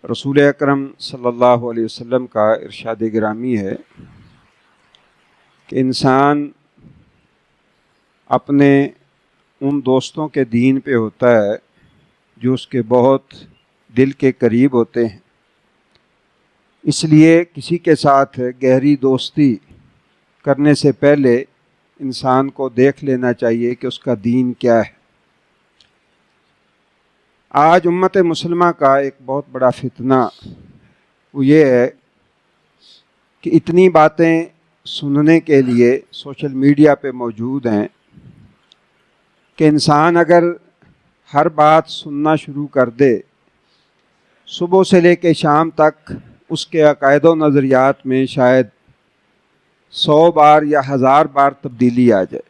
رسول اکرم صلی اللہ علیہ وسلم کا ارشاد گرامی ہے کہ انسان اپنے ان دوستوں کے دین پہ ہوتا ہے جو اس کے بہت دل کے قریب ہوتے ہیں۔ اس لیے کسی کے ساتھ گہری دوستی کرنے سے پہلے انسان کو دیکھ لینا چاہیے کہ اس کا دین کیا ہے۔ آج امت مسلمہ کا ایک بہت بڑا فتنہ وہ یہ ہے کہ اتنی باتیں سننے کے لیے سوشل میڈیا پہ موجود ہیں کہ انسان اگر ہر بات سننا شروع کر دے، صبح سے لے کے شام تک اس کے عقائد و نظریات میں شاید 100 بار یا 1000 بار تبدیلی آ جائے۔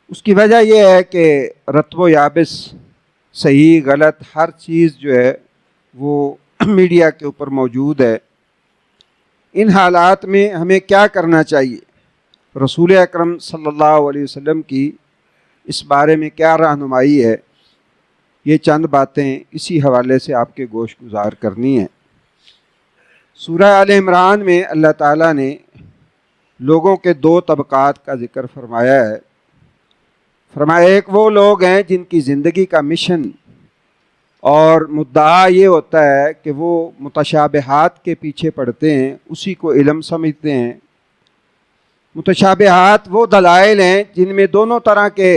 اس کی وجہ یہ ہے کہ رطب و یابس، صحیح غلط ہر چیز جو ہے وہ میڈیا کے اوپر موجود ہے۔ ان حالات میں ہمیں کیا کرنا چاہیے؟ رسول اکرم صلی اللہ علیہ وسلم کی اس بارے میں کیا رہنمائی ہے؟ یہ چند باتیں اسی حوالے سے آپ کے گوش گزار کرنی ہیں۔ سورہ آل عمران میں اللہ تعالیٰ نے لوگوں کے 2 طبقات کا ذکر فرمایا ہے۔ فرمایا ایک وہ لوگ ہیں جن کی زندگی کا مشن اور مدعا یہ ہوتا ہے کہ وہ متشابہات کے پیچھے پڑتے ہیں، اسی کو علم سمجھتے ہیں۔ متشابہات وہ دلائل ہیں جن میں دونوں طرح کے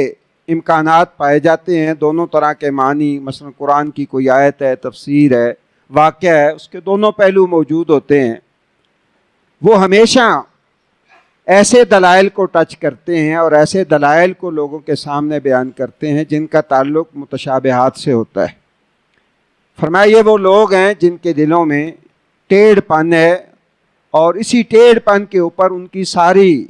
امکانات پائے جاتے ہیں، دونوں طرح کے معنی، مثلا قرآن کی کوئی آیت ہے، تفسیر ہے، واقعہ ہے، اس کے دونوں پہلو موجود ہوتے ہیں۔ وہ ہمیشہ ایسے دلائل کو ٹچ کرتے ہیں اور ایسے دلائل کو لوگوں کے سامنے بیان کرتے ہیں جن کا تعلق متشابہات سے ہوتا ہے۔ فرمایا یہ وہ لوگ ہیں جن کے دلوں میں ٹیڑھ پن ہے اور اسی ٹیڑھ پن کے اوپر ان کی ساری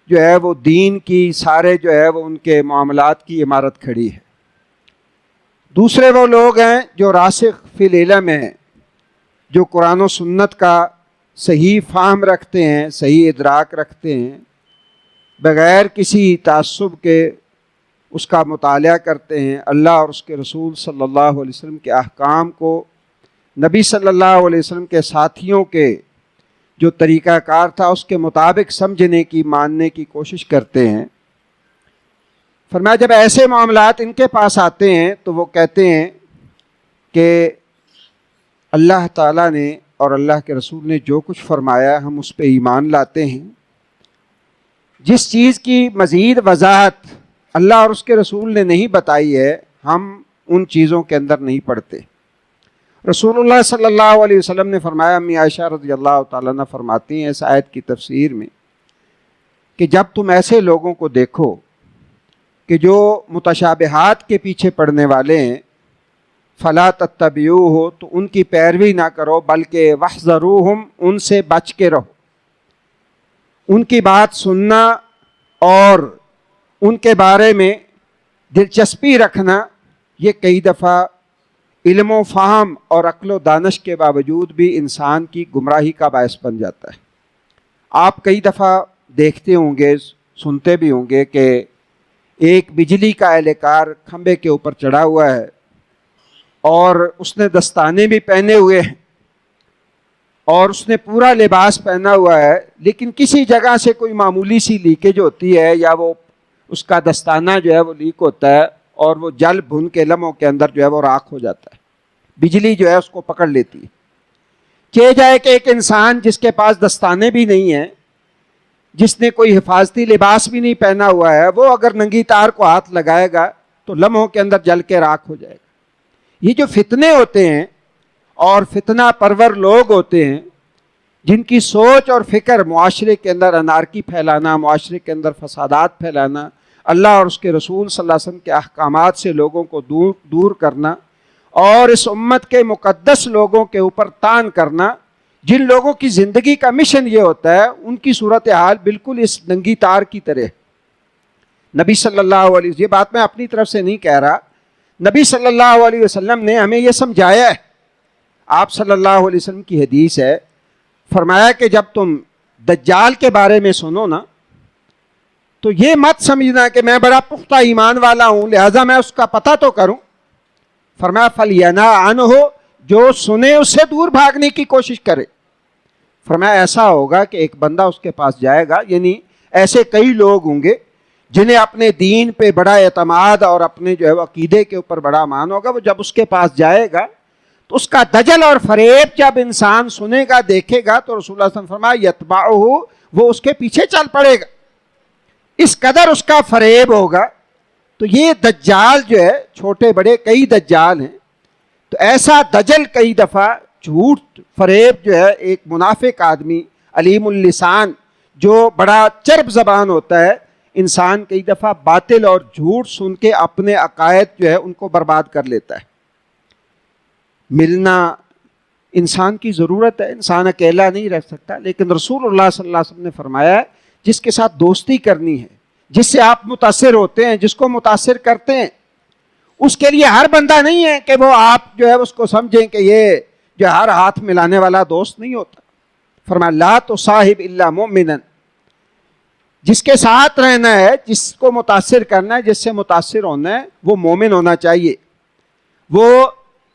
جو ہے وہ دین کی سارے جو ہے وہ ان کے معاملات کی عمارت کھڑی ہے۔ دوسرے وہ لوگ ہیں جو راسخ فی العلم ہیں، جو قرآن و سنت کا صحیح فہم رکھتے ہیں، صحیح ادراک رکھتے ہیں، بغیر کسی تعصب کے اس کا مطالعہ کرتے ہیں، اللہ اور اس کے رسول صلی اللہ علیہ وسلم کے احکام کو نبی صلی اللہ علیہ وسلم کے ساتھیوں کے جو طریقہ کار تھا اس کے مطابق سمجھنے کی، ماننے کی کوشش کرتے ہیں۔ فرمایا جب ایسے معاملات ان کے پاس آتے ہیں تو وہ کہتے ہیں کہ اللہ تعالیٰ نے اور اللہ کے رسول نے جو کچھ فرمایا ہم اس پہ ایمان لاتے ہیں۔ جس چیز کی مزید وضاحت اللہ اور اس کے رسول نے نہیں بتائی ہے ہم ان چیزوں کے اندر نہیں پڑتے۔ رسول اللہ صلی اللہ علیہ وسلم نے فرمایا، امی عائشہ رضی اللہ تعالیٰ عنہ فرماتی ہیں اس آیت کی تفسیر میں کہ جب تم ایسے لوگوں کو دیکھو کہ جو متشابہات کے پیچھے پڑنے والے ہیں، فلا تتبعوہ، تو ان کی پیروی نہ کرو بلکہ واحذروہم، ان سے بچ کے رہو۔ ان کی بات سننا اور ان کے بارے میں دلچسپی رکھنا یہ کئی دفعہ علم و فہم اور عقل و دانش کے باوجود بھی انسان کی گمراہی کا باعث بن جاتا ہے۔ آپ کئی دفعہ دیکھتے ہوں گے، سنتے بھی ہوں گے کہ ایک بجلی کا اہلکار کھمبے کے اوپر چڑھا ہوا ہے اور اس نے دستانے بھی پہنے ہوئے ہیں اور اس نے پورا لباس پہنا ہوا ہے، لیکن کسی جگہ سے کوئی معمولی سی لیکیج ہوتی ہے یا وہ اس کا دستانہ جو ہے وہ لیک ہوتا ہے اور وہ جل بھن کے لمحوں کے اندر جو ہے وہ راکھ ہو جاتا ہے، بجلی جو ہے اس کو پکڑ لیتی ہے۔ کہ جائے کہ ایک انسان جس کے پاس دستانے بھی نہیں ہیں، جس نے کوئی حفاظتی لباس بھی نہیں پہنا ہوا ہے، وہ اگر ننگی تار کو ہاتھ لگائے گا تو لمحوں کے اندر جل کے راکھ ہو جائے گا۔ یہ جو فتنے ہوتے ہیں اور فتنہ پرور لوگ ہوتے ہیں جن کی سوچ اور فکر معاشرے کے اندر انارکی پھیلانا، معاشرے کے اندر فسادات پھیلانا، اللہ اور اس کے رسول صلی اللہ علیہ وسلم کے احکامات سے لوگوں کو دور کرنا اور اس امت کے مقدس لوگوں کے اوپر تان کرنا، جن لوگوں کی زندگی کا مشن یہ ہوتا ہے، ان کی صورتحال بالکل اس ننگی تار کی طرح۔ نبی صلی اللہ علیہ وسلم، یہ بات میں اپنی طرف سے نہیں کہہ رہا، نبی صلی اللہ علیہ وسلم نے ہمیں یہ سمجھایا ہے۔ آپ صلی اللہ علیہ وسلم کی حدیث ہے، فرمایا کہ جب تم دجال کے بارے میں سنو نا تو یہ مت سمجھنا کہ میں بڑا پختہ ایمان والا ہوں لہذا میں اس کا پتہ تو کروں۔ فرمایا فَلْيَنَا عَنْهُ جو سنے اس سے دور بھاگنے کی کوشش کرے۔ فرمایا ایسا ہوگا کہ ایک بندہ اس کے پاس جائے گا، یعنی ایسے کئی لوگ ہوں گے جنہیں اپنے دین پہ بڑا اعتماد اور اپنے جو ہے عقیدے کے اوپر بڑا مان ہوگا، وہ جب اس کے پاس جائے گا تو اس کا دجل اور فریب جب انسان سنے گا، دیکھے گا، تو رسول اللہ صلی اللہ علیہ وسلم فرمایا یتبعہ، وہ اس کے پیچھے چل پڑے گا، اس قدر اس کا فریب ہوگا۔ تو یہ دجال جو ہے، چھوٹے بڑے کئی دجال ہیں، تو ایسا دجل کئی دفعہ جھوٹ فریب جو ہے، ایک منافق آدمی علیم اللسان جو بڑا چرب زبان ہوتا ہے، انسان کئی دفعہ باطل اور جھوٹ سن کے اپنے عقائد جو ہے ان کو برباد کر لیتا ہے۔ ملنا انسان کی ضرورت ہے، انسان اکیلا نہیں رہ سکتا، لیکن رسول اللہ صلی اللہ علیہ وسلم نے فرمایا ہے جس کے ساتھ دوستی کرنی ہے، جس سے آپ متاثر ہوتے ہیں، جس کو متاثر کرتے ہیں، اس کے لیے ہر بندہ نہیں ہے کہ وہ آپ جو ہے اس کو سمجھیں کہ یہ جو ہر ہاتھ ملانے والا دوست نہیں ہوتا۔ فرمایا لا تصاحب الا مؤمنا، جس کے ساتھ رہنا ہے، جس کو متاثر کرنا ہے، جس سے متاثر ہونا ہے، وہ مومن ہونا چاہیے، وہ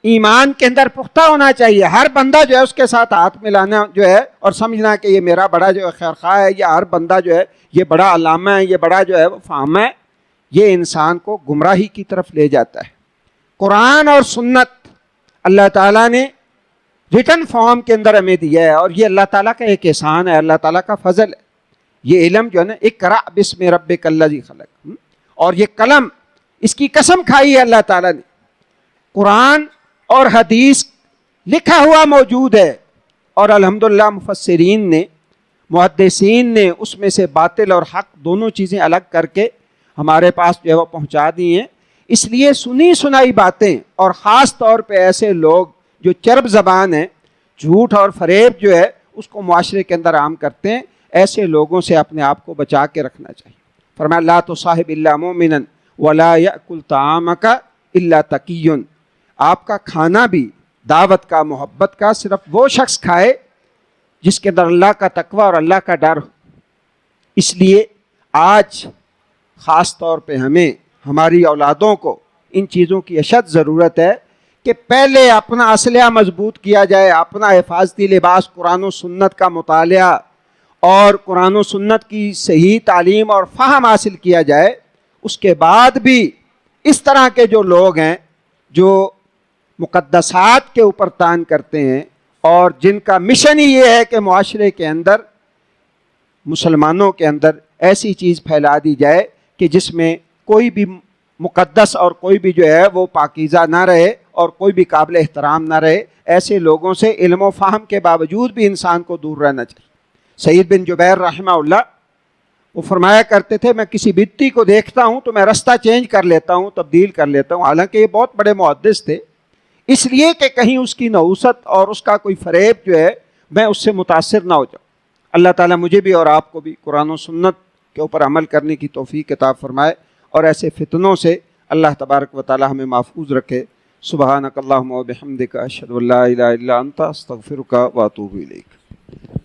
ایمان کے اندر پختہ ہونا چاہیے۔ ہر بندہ جو ہے اس کے ساتھ ہاتھ ملانا جو ہے اور سمجھنا کہ یہ میرا بڑا جو ہے خیر خواہ ہے، یا ہر بندہ جو ہے یہ بڑا علامہ ہے، یہ بڑا جو ہے وہ فہم ہے، یہ انسان کو گمراہی کی طرف لے جاتا ہے۔ قرآن اور سنت اللہ تعالیٰ نے ریٹن فارم کے اندر ہمیں دیا ہے، اور یہ اللہ تعالیٰ کا ایک احسان ہے، اللہ تعالیٰ کا فضل ہے۔ یہ علم جو ہے نا، اقرأ بسم ربک الذی خلق، اور یہ قلم، اس کی قسم کھائی ہے اللہ تعالیٰ نے۔ قرآن اور حدیث لکھا ہوا موجود ہے، اور الحمدللہ مفسرین نے، محدثین نے اس میں سے باطل اور حق دونوں چیزیں الگ کر کے ہمارے پاس جو ہے وہ پہنچا دی ہیں۔ اس لیے سنی سنائی باتیں، اور خاص طور پہ ایسے لوگ جو چرب زبان ہیں، جھوٹ اور فریب جو ہے اس کو معاشرے کے اندر عام کرتے ہیں، ایسے لوگوں سے اپنے آپ کو بچا کے رکھنا چاہیے۔ فرمایا لا تصاحب الا مؤمنا ولا یأکل طعامک الا تقی، آپ کا کھانا بھی دعوت کا، محبت کا، صرف وہ شخص کھائے جس کے اندر اللہ کا تقوی اور اللہ کا ڈر ہو۔ اس لیے آج خاص طور پہ ہمیں، ہماری اولادوں کو ان چیزوں کی اشد ضرورت ہے کہ پہلے اپنا اسلحہ مضبوط کیا جائے، اپنا حفاظتی لباس قرآن و سنت کا مطالعہ اور قرآن و سنت کی صحیح تعلیم اور فہم حاصل کیا جائے۔ اس کے بعد بھی اس طرح کے جو لوگ ہیں جو مقدسات کے اوپر تان کرتے ہیں، اور جن کا مشن ہی یہ ہے کہ معاشرے کے اندر، مسلمانوں کے اندر ایسی چیز پھیلا دی جائے کہ جس میں کوئی بھی مقدس اور کوئی بھی جو ہے وہ پاکیزہ نہ رہے اور کوئی بھی قابل احترام نہ رہے، ایسے لوگوں سے علم و فہم کے باوجود بھی انسان کو دور رہنا چاہیے۔ سعید بن جبیر رحمہ اللہ وہ فرمایا کرتے تھے، میں کسی بدعتی کو دیکھتا ہوں تو میں رستہ چینج کر لیتا ہوں، تبدیل کر لیتا ہوں، حالانکہ یہ بہت بڑے محدث تھے، اس لیے کہ کہیں اس کی نحوست اور اس کا کوئی فریب جو ہے میں اس سے متاثر نہ ہو جاؤں۔ اللہ تعالیٰ مجھے بھی اور آپ کو بھی قرآن و سنت کے اوپر عمل کرنے کی توفیق عطا فرمائے، اور ایسے فتنوں سے اللہ تبارک و تعالیٰ ہمیں محفوظ رکھے۔ سبحانک اللہم و بحمدک، اشہد ان لا الہ الا انت، استغفرک و اتوب الیک۔